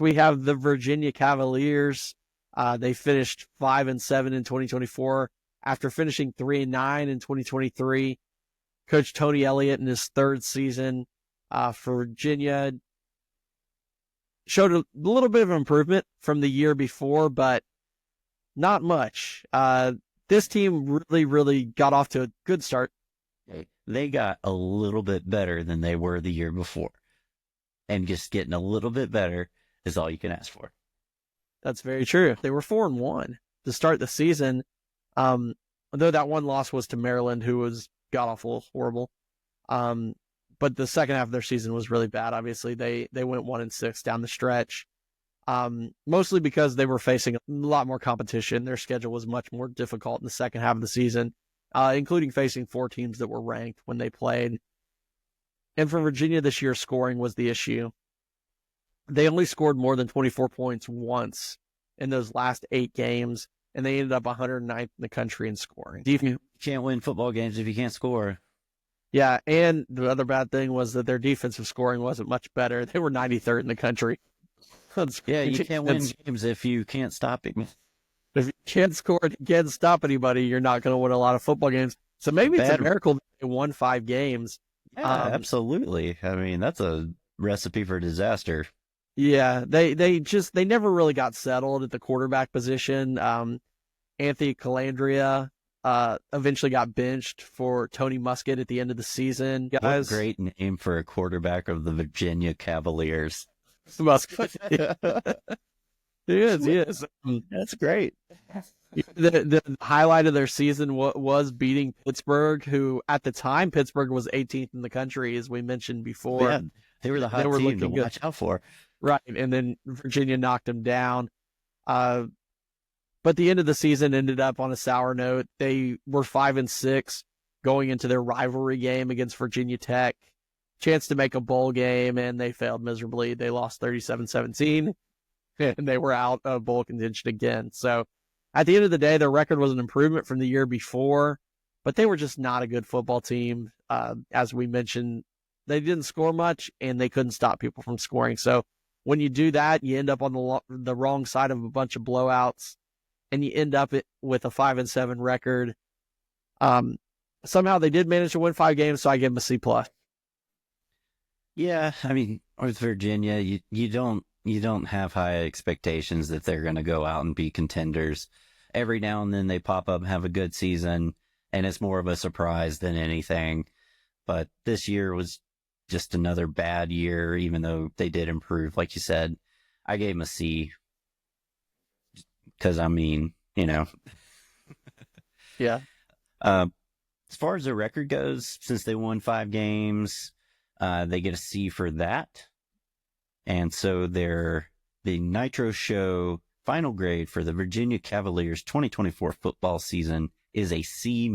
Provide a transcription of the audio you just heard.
We have the Virginia Cavaliers. They finished 5-7 in 2024 after finishing 3-9 in 2023. Coach Tony Elliott in his third season for Virginia showed a little bit of improvement from the year before, but not much. This team really, really got off to a good start. They got a little bit better than they were the year before. And just getting a little bit better is all you can ask for. That's very true. They were 4-1 to start the season. Though that one loss was to Maryland, who was god-awful, horrible. But the second half of their season was really bad. Obviously, they went 1-6 down the stretch, mostly because they were facing a lot more competition. Their schedule was much more difficult in the second half of the season, including facing 4 teams that were ranked when they played. And for Virginia this year, scoring was the issue. They only scored more than 24 points once in those last 8 games, and they ended up 109th in the country in scoring. You can't win football games if you can't score. Yeah, and the other bad thing was that their defensive scoring wasn't much better. They were 93rd in the country. You can't win games if you can't stop it. If you can't score and you can't stop anybody, you're not going to win a lot of football games. So maybe it's a miracle that they won 5 games. Yeah, absolutely. I mean, that's a recipe for disaster. Yeah, they never really got settled at the quarterback position. Anthony Calandria eventually got benched for Tony Muskett at the end of the season. Guys, what a great name for a quarterback of the Virginia Cavaliers. Muskett. He is. That's great. The highlight of their season was beating Pittsburgh, who at the time Pittsburgh was 18th in the country, as we mentioned before. Yeah, they were the hot team to watch out for. Right, and then Virginia knocked them down. But the end of the season ended up on a sour note. They were 5-6 going into their rivalry game against Virginia Tech. Chance to make a bowl game, and they failed miserably. They lost 37-17, and they were out of bowl contention again. So at the end of the day, their record was an improvement from the year before, but they were just not a good football team. As we mentioned, they didn't score much, and they couldn't stop people from scoring. So when you do that, you end up on the wrong side of a bunch of blowouts, and you end up with a 5-7 record. Somehow they did manage to win 5 games, so I give them a C+. Yeah, I mean, with Virginia, you don't have high expectations that they're going to go out and be contenders. Every now and then they pop up and have a good season, and it's more of a surprise than anything. But this year was just another bad year, even though they did improve. Like you said, I gave them a C because, I mean, you know. Yeah. As far as their record goes, since they won 5 games, they get a C for that. And so the Nitro Show final grade for the Virginia Cavaliers 2024 football season is a C-.